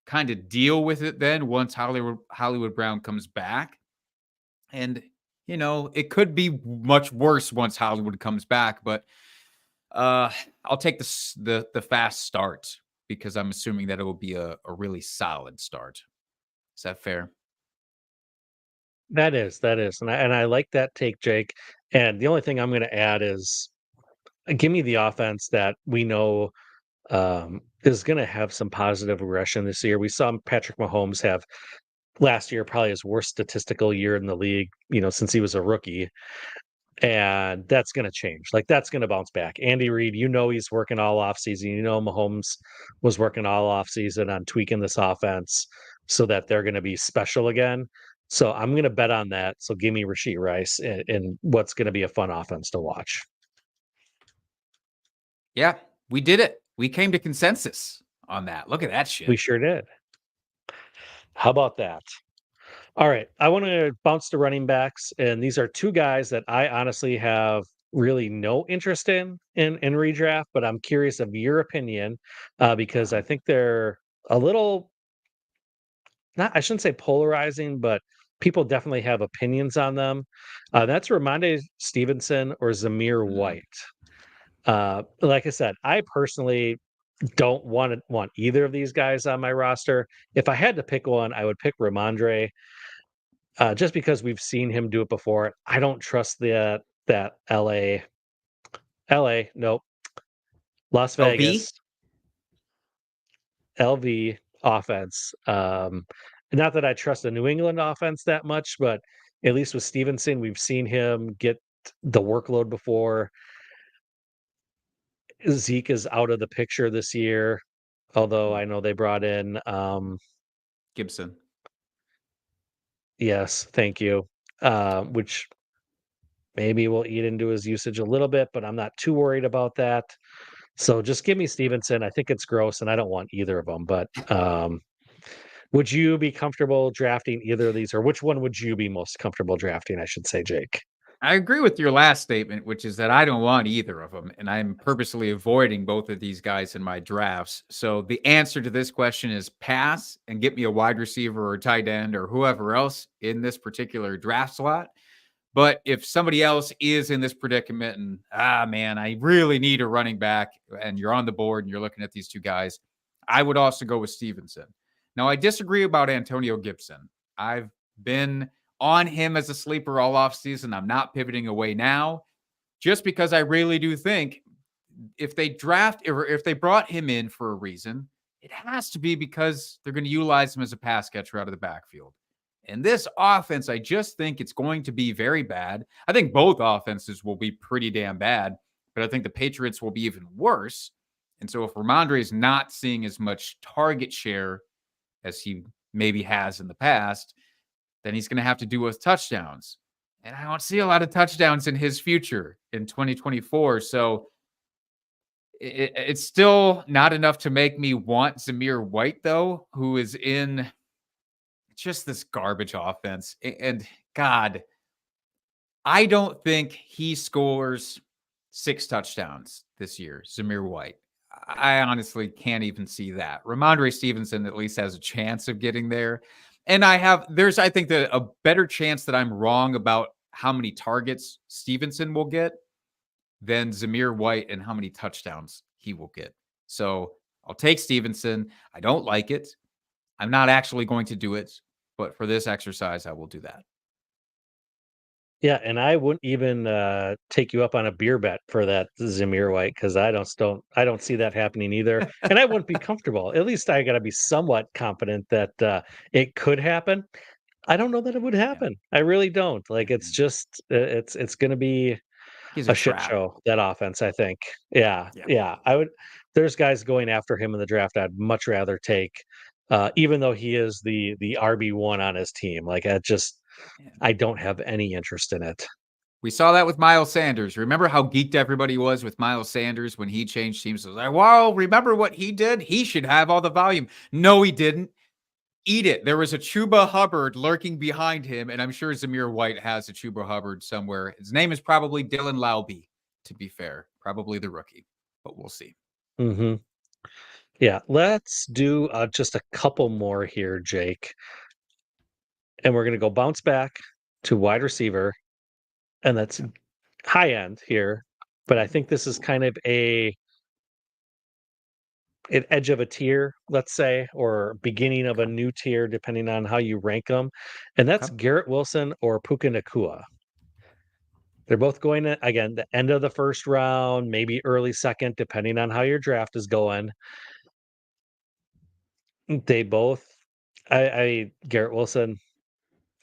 kind of deal with it then once Hollywood Brown comes back. And it could be much worse once Hollywood comes back, but I'll take the fast start because I'm assuming that it will be a really solid start. Is that fair? That is, and I like that take, Jake, and the only thing I'm gonna add is, give me the offense that we know, is gonna have some positive regression this year. We saw Patrick Mahomes have last year probably his worst statistical year in the league, since he was a rookie, and that's gonna change. Like, that's gonna bounce back. Andy Reid, he's working all off season. Mahomes was working all off season on tweaking this offense so that they're gonna be special again. So I'm gonna bet on that. So give me Rashee Rice in what's gonna be a fun offense to watch. Yeah, we did it. We came to consensus on that. Look at that We shit. sure did. How about that? All right, I want to bounce to running backs, and these are two guys that I honestly have really no interest in redraft, but I'm curious of your opinion because I Uh-huh. think they're a little not I shouldn't say polarizing, but people definitely have opinions on them. That's Ramondre Stevenson or Zamir Mm. White. Like I said, I personally don't want either of these guys on my roster. If I had to pick one, I would pick Ramondre just because we've seen him do it before. I don't trust that LA, nope, Las LV? Vegas, LV offense. Not that I trust the New England offense that much, but at least with Stevenson, we've seen him get the workload before. Zeke is out of the picture this year, although Mm. I know they brought in, Gibson. yes, thank you, which maybe will eat into his usage a little bit, but I'm not too worried about that. So just give me Stevenson. I think it's gross, and I don't want either of them. But would you be comfortable drafting either of these, or which one would you be most comfortable drafting? I should say, Jake. I agree with your last statement, which is that I don't want either of them, and I'm purposely avoiding both of these guys in my drafts. So the answer to this question is pass and get me a wide receiver or tight end or whoever else in this particular draft slot. But if somebody else is in this predicament and, man, I really need a running back, and you're on the board and you're looking at these two guys, I would also go with Stevenson. Now, I disagree about Antonio Gibson. I've been on him as a sleeper all offseason. I'm not pivoting away now just because I really do think if they draft or if they brought him in for a reason, it has to be because they're going to utilize him as a pass catcher out of the backfield. And this offense, I just think it's going to be very bad. I think both offenses will be pretty damn bad, but I think the Patriots will be even worse. And so if Ramondre is not seeing as much target share as he maybe has in the past, then he's going to have to do with touchdowns. And I don't see a lot of touchdowns in his future in 2024. So it's still not enough to make me want Zamir White, though, who is in just this garbage offense. And God, I don't think he scores 6 touchdowns this year, Zamir White. I honestly can't even see that. Ramondre Stevenson at least has a chance of getting there. And I think that a better chance that I'm wrong about how many targets Stevenson will get than Zamir White and how many touchdowns he will get. So I'll take Stevenson. I don't like it. I'm not actually going to do it, but for this exercise, I will do that. Yeah, and I wouldn't even take you up on a beer bet for that Zamir White because I don't see that happening either, and I wouldn't be comfortable. At least I got to be somewhat confident that it could happen. I don't know that it would Yeah. happen. I really don't. Like it's just it's going to be He's a a shit trap. show, that offense, I think. Yeah, Yeah. yeah. There's guys going after him in the draft I'd much rather take, even though he is the RB1 on his team. Like Yeah. I don't have any interest in it. We saw that with Miles Sanders. Remember how geeked everybody was with Miles Sanders when he changed teams? It was like, wow, remember what he did? He should have all the volume. No, he didn't. Eat it. There was a Chuba Hubbard lurking behind him, and I'm sure Zamir White has a Chuba Hubbard somewhere. His name is probably Dylan Laube, to be fair. Probably the rookie, but we'll see. Hmm. Yeah, let's do just a couple more here, Jake. And we're going to go bounce back to wide receiver, and that's high end here. But I think this is kind of an edge of a tier, let's say, or beginning of a Okay. new tier, depending on how you rank them. And that's Okay. Garrett Wilson or Puka Nakua. They're both going to, again, the end of the first round, maybe early second, depending on how your draft is going. They both, Garrett Wilson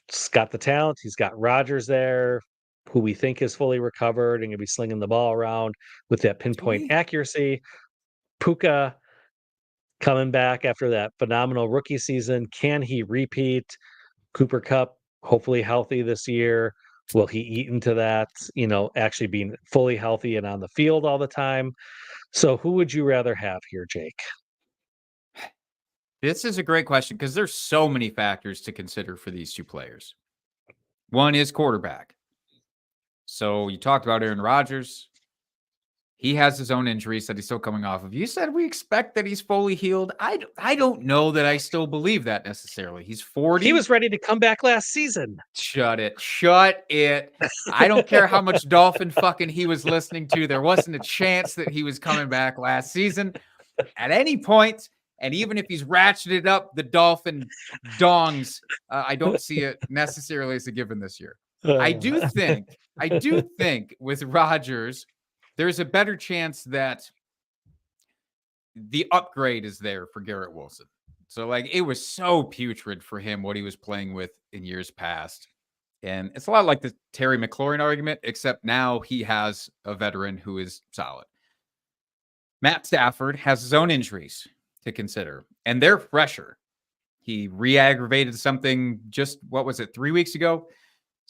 has got the talent. He's got Rodgers there, who we think is fully recovered and going to be slinging the ball around with that pinpoint Sweet. accuracy. Puka coming back after that phenomenal rookie season. Can he repeat? Cooper Cup, hopefully healthy this year. Will he eat into that, actually being fully healthy and on the field all the time? So who would you rather have here, Jake? This is a great question because there's so many factors to consider for these two players. One is quarterback. So you talked about Aaron Rodgers. He has his own injuries that he's still coming off of. You said we expect that he's fully healed. I don't know that I still believe that necessarily. He's 40. He was ready to come back last season. Shut it. Shut it. I don't care how much Dolphin fucking he was listening to. There wasn't a chance that he was coming back last season at any point. And even if he's ratcheted up the Dolphin dongs, I don't see it necessarily as a given this year. I do think with Rodgers, there's a better chance that the upgrade is there for Garrett Wilson. So, like, it was so putrid for him what he was playing with in years past. And it's a lot like the Terry McLaurin argument, except now he has a veteran who is solid. Matt Stafford has his own injuries to consider, and they're fresher. He re-aggravated something just, 3 weeks ago?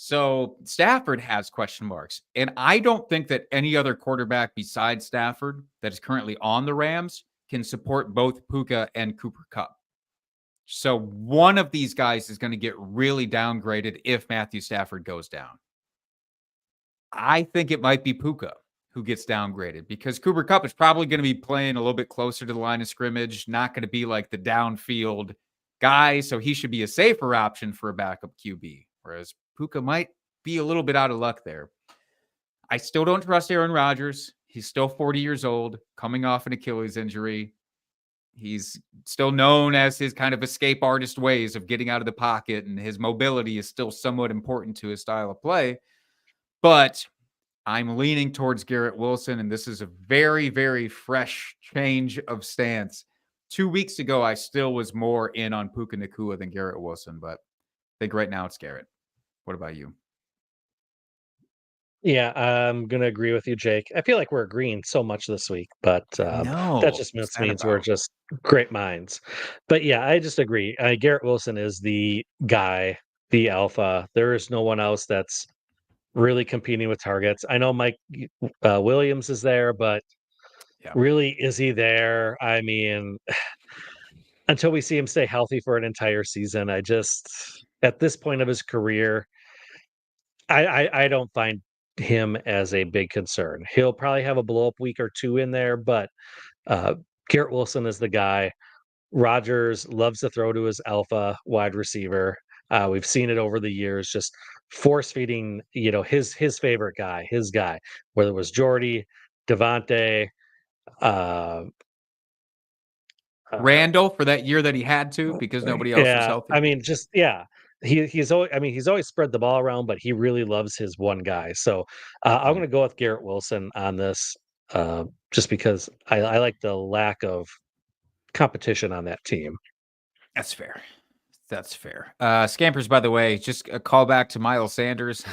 So Stafford has question marks. And I don't think that any other quarterback besides Stafford that is currently on the Rams can support both Puka and Cooper Kupp. So one of these guys is going to get really downgraded if Matthew Stafford goes down. I think it might be Puka who gets downgraded because Cooper Kupp is probably going to be playing a little bit closer to the line of scrimmage, not going to be like the downfield guy. So he should be a safer option for a backup QB, whereas Puka might be a little bit out of luck there. I still don't trust Aaron Rodgers. He's still 40 years old, coming off an Achilles injury. He's still known as his kind of escape artist ways of getting out of the pocket, and his mobility is still somewhat important to his style of play. But I'm leaning towards Garrett Wilson, and this is a very, very fresh change of stance. 2 weeks ago, I still was more in on Puka Nacua than Garrett Wilson, but I think right now it's Garrett. What about you? Yeah, I'm gonna agree with you, Jake. I feel like we're agreeing so much this week, but that No, just what's that means we're about? just great minds. But yeah, I just agree. Garrett Wilson is the guy the alpha. There is no one else that's really competing with targets. I know Mike Williams is there, but Yeah. really, is he there? I mean, until we see him stay healthy for an entire season, I just, at this point of his career, I don't find him as a big concern. He'll probably have a blow up week or two in there, but uh, Garrett Wilson is the guy. Rodgers loves to throw to his alpha wide receiver. We've seen it over the years, just force feeding, his favorite guy, his guy, whether it was Jordy, Devontae, uh, uh, Randall for that year that he had to because nobody else was yeah. healthy. I mean, just yeah. He's always. I mean, he's always spread the ball around, but he really loves his one guy. So I'm going to go with Garrett Wilson on this, just because I like the lack of competition on that team. That's fair. That's fair. Scampers, by the way, just a callback to Miles Sanders.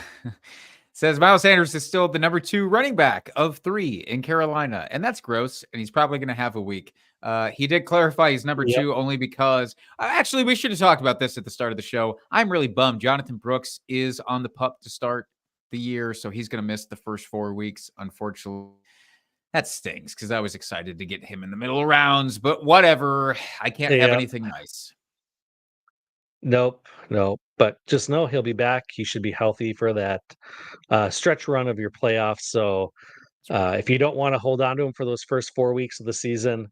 Says Miles Sanders is still the number 2 running back of 3 in Carolina, and that's gross. And he's probably going to have a week. He did clarify he's number Yep. 2 only because actually we should have talked about this at the start of the show. I'm really bummed. Jonathan Brooks is on the pup to start the year, so he's going to miss the first 4 weeks. Unfortunately, that stings because I was excited to get him in the middle of rounds, but whatever. I can't have Yeah. anything nice. Nope. But just know he'll be back. He should be healthy for that stretch run of your playoffs. So if you don't want to hold on to him for those first 4 weeks of the season,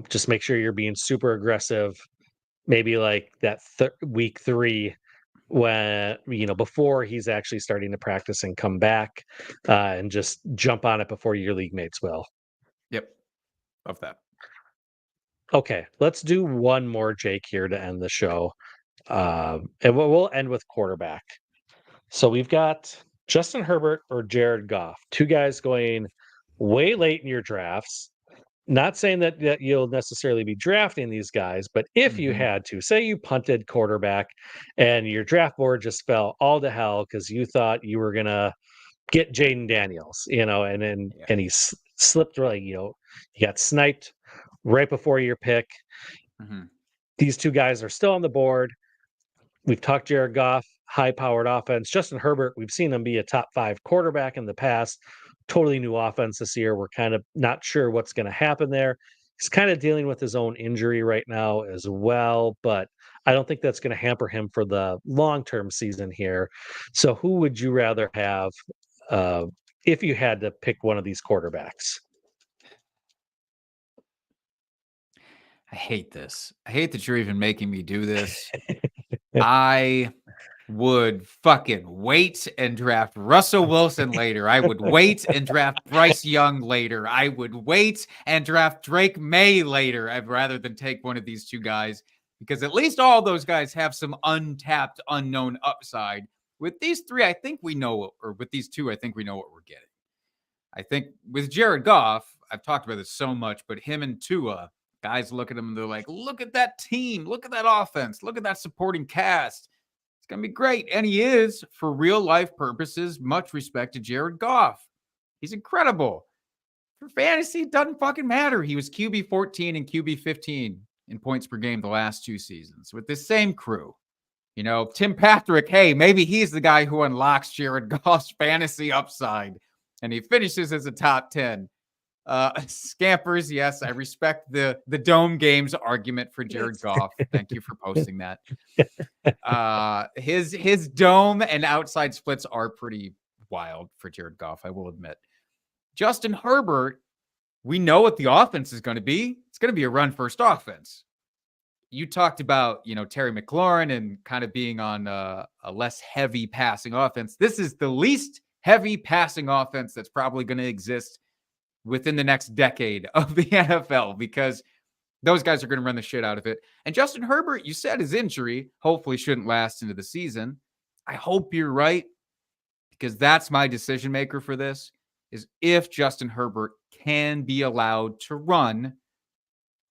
just make sure you're being super aggressive. Maybe like that week 3, when before he's actually starting to practice and come back, and just jump on it before your league mates will. Yep. Love that. Okay, let's do one more, Jake, here to end the show. And we'll end with quarterback. So we've got Justin Herbert or Jared Goff, 2 guys going way late in your drafts. Not saying that you'll necessarily be drafting these guys, but if you had to, say you punted quarterback and your draft board just fell all to hell because you thought you were gonna get Jaden Daniels, and he slipped, like, he got sniped right before your pick. These 2 guys are still on the board. We've talked Jared Goff, high-powered offense. Justin Herbert, we've seen him be a top 5 quarterback in the past. Totally new offense this year. We're kind of not sure what's going to happen there. He's kind of dealing with his own injury right now as well, but I don't think that's going to hamper him for the long-term season here. So who would you rather have if you had to pick one of these quarterbacks? I hate this. I hate that you're even making me do this. I would fucking wait and draft Russell Wilson later. I would wait and draft Bryce Young later. I would wait and draft Drake May later. I'd rather than take one of these 2 guys because at least all those guys have some untapped, unknown upside. With these 3, I think we know, or with these 2, I think we know what we're getting. I think with Jared Goff, I've talked about this so much, but him and Tua, guys look at him and they're like, look at that team. Look at that offense. Look at that supporting cast. It's going to be great. And he is, for real life purposes, much respect to Jared Goff. He's incredible. For fantasy, it doesn't fucking matter. He was QB 14 and QB 15 in points per game the last 2 seasons with this same crew. Tim Patrick, hey, maybe he's the guy who unlocks Jared Goff's fantasy upside and he finishes as a top 10. Scampers, yes, I respect the dome games argument for Jared Goff. Thank you for posting that. His dome and outside splits are pretty wild for Jared Goff, I will admit. Justin Herbert, we know what the offense is going to be. It's going to be a run-first offense. You talked about, Terry McLaurin and kind of being on a less heavy passing offense. This is the least heavy passing offense that's probably going to exist within the next decade of the NFL because those guys are going to run the shit out of it. And Justin Herbert, you said his injury hopefully shouldn't last into the season. I hope you're right because that's my decision maker for this is if Justin Herbert can be allowed to run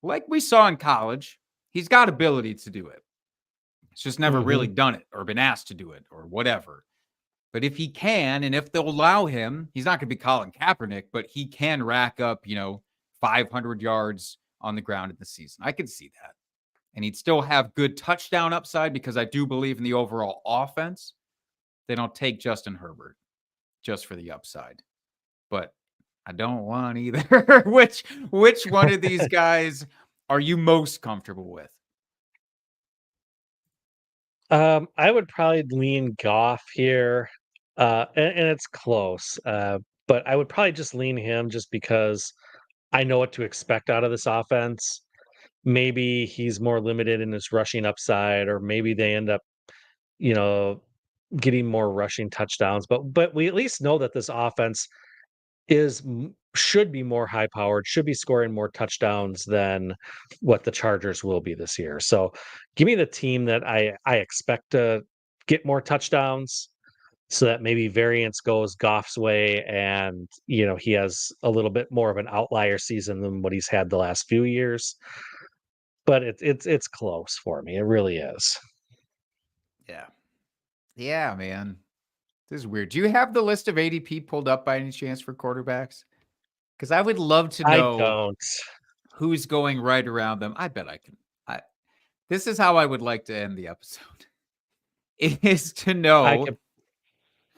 like we saw in college, he's got ability to do it. It's just never really done it or been asked to do it or whatever. But if he can, and if they'll allow him, he's not going to be Colin Kaepernick, but he can rack up, 500 yards on the ground in the season. I can see that. and he'd still have good touchdown upside because I do believe in the overall offense, then I'll take Justin Herbert just for the upside. But I don't want either. which one of these guys are you most comfortable with? I would probably lean Goff here, and it's close. But I would probably just lean him just because I know what to expect out of this offense. Maybe he's more limited in his rushing upside, or maybe they end up, you know, getting more rushing touchdowns. But we at least know that this offense should be more high powered, should be scoring more touchdowns than what the Chargers will be this year. So give me the team that I expect to get more touchdowns, so that maybe variance goes Goff's way, and he has a little bit more of an outlier season than what he's had the last few years. But it's close for me. It really is. Yeah. Yeah, man. This is weird. Do you have the list of ADP pulled up by any chance for quarterbacks? Because I would love to I know don't. who's going right around them. I bet I can. This is how I would like to end the episode. Is to I know can.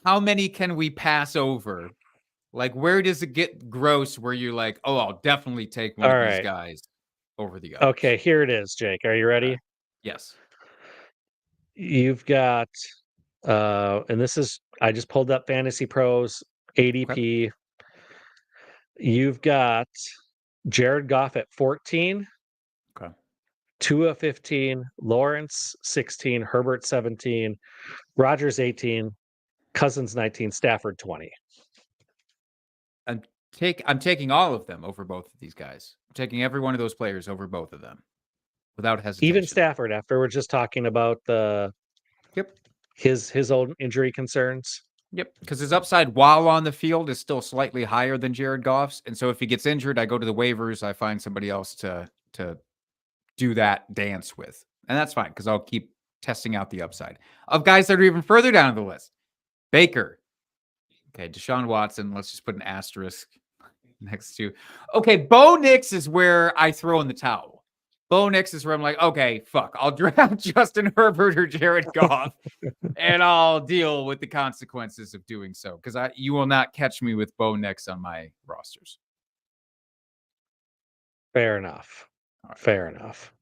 how many can we pass over? Like, where does it get gross where you're like, oh, I'll definitely take one All of these right. guys over the Okay, others? here it is, Jake. Are you ready? Yes. You've got and this is I just pulled up Fantasy Pros Okay. ADP. You've got Jared Goff at 14, Okay. Tua 15, Lawrence 16, Herbert 17, Rogers 18, Cousins 19, Stafford 20. I'm taking all of them over both of these guys. I'm taking every one of those players over both of them without Even hesitation. Stafford, after we're just talking about Yep. his own injury concerns. Yep. Because his upside while on the field is still slightly higher than Jared Goff's. And so if he gets injured, I go to the waivers, I find somebody else to do that dance with. And that's fine because I'll keep testing out the upside of guys that are even further down the list. Baker. Okay, Deshaun Watson. Let's just put an asterisk next to. Okay, Bo Nix is where I throw in the towel. Bo Nix is where I'm like, okay, fuck. I'll draft Justin Herbert or Jared Goff, and I'll deal with the consequences of doing so because you will not catch me with Bo Nix on my rosters. Fair enough. Right. Fair enough.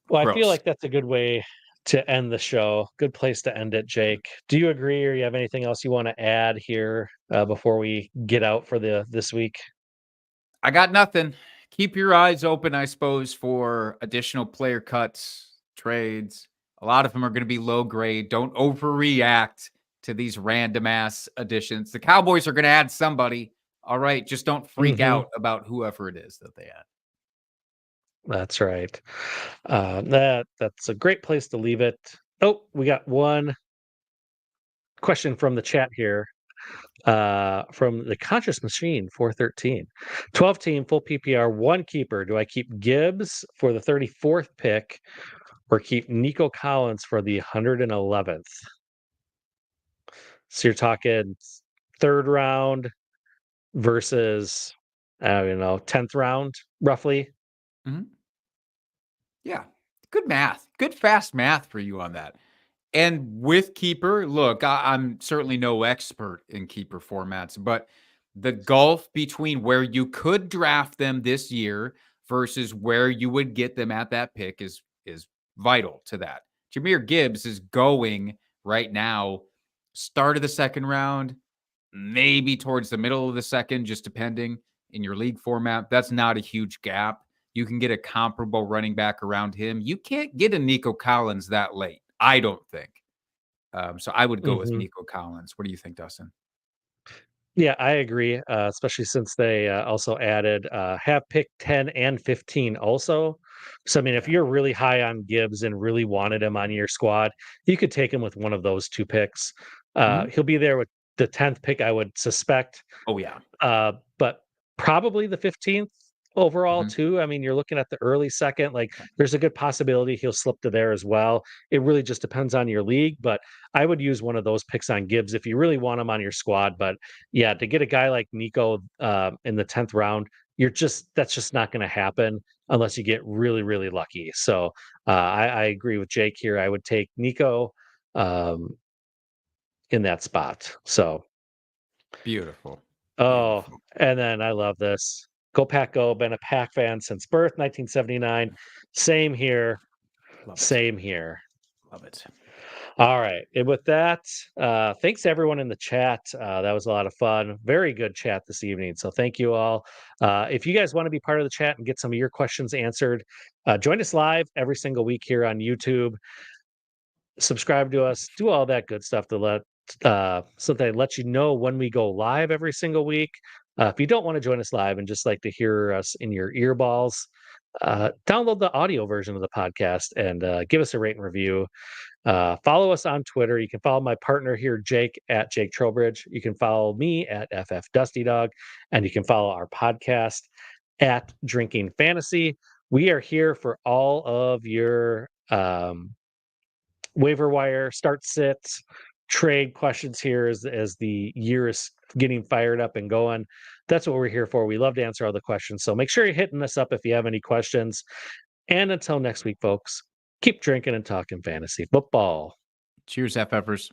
Well, I feel Gross. like that's a good way to end the show. Good place to end it, Jake. Do you agree, or you have anything else you want to add here before we get out for this week? I got nothing. Keep your eyes open, I suppose, for additional player cuts, trades. A lot of them are going to be low grade. Don't overreact to these random ass additions. The Cowboys are going to add somebody. All right. Just don't freak out about whoever it is that they add. That's right. That's a great place to leave it. Oh, we got one question from the chat here. From the Conscious Machine 413. 12 team full PPR, one keeper. Do I keep Gibbs for the 34th pick or keep Nico Collins for the 111th? So you're talking third round versus, I don't know, 10th round, roughly. Mm-hmm. Yeah. Good math. Good fast math for you on that. And with keeper, look, I'm certainly no expert in keeper formats, but the gulf between where you could draft them this year versus where you would get them at that pick is vital to that. Jahmyr Gibbs is going right now, start of the second round, maybe towards the middle of the second, just depending in your league format. That's not a huge gap. You can get a comparable running back around him. You can't get a Nico Collins that late, I don't think. So I would go with Nico Collins. What do you think, Dustin? Yeah, I agree, especially since they also added have pick 10 and 15 also. So, I mean, if you're really high on Gibbs and really wanted him on your squad, you could take him with one of those two picks. He'll be there with the 10th pick, I would suspect. Oh, yeah. But probably the 15th overall, too. I mean, you're looking at the early second. Like, there's a good possibility he'll slip to there as well. It really just depends on your league, but I would use one of those picks on Gibbs if you really want him on your squad. But yeah, to get a guy like Nico in the 10th round, that's just not going to happen. unless you get really, really lucky. So I agree with Jake here. I would take Nico in that spot. So, Beautiful. oh, Beautiful. and then I love this. Go Pack Go. Been a Pack fan since birth, 1979. Same here. Love it. Same here. Love it. All right. And with that, thanks to everyone in the chat. That was a lot of fun. Very good chat this evening. So thank you all. If you guys want to be part of the chat and get some of your questions answered, join us live every single week here on YouTube. Subscribe to us, do all that good stuff to let so that lets you know when we go live every single week. If you don't want to join us live and just like to hear us in your earballs, download the audio version of the podcast and give us a rate and review. Follow us on Twitter. You can follow my partner here, Jake, at Jake Trowbridge. You can follow me at FF Dusty Dog, and you can follow our podcast at Drinking Fantasy. We are here for all of your waiver wire, start sits, trade questions here as the year is getting fired up and going. That's what we're here for. We love to answer all the questions. So make sure you're hitting us up if you have any questions. And until next week, folks, keep drinking and talking fantasy football. Cheers, FFers.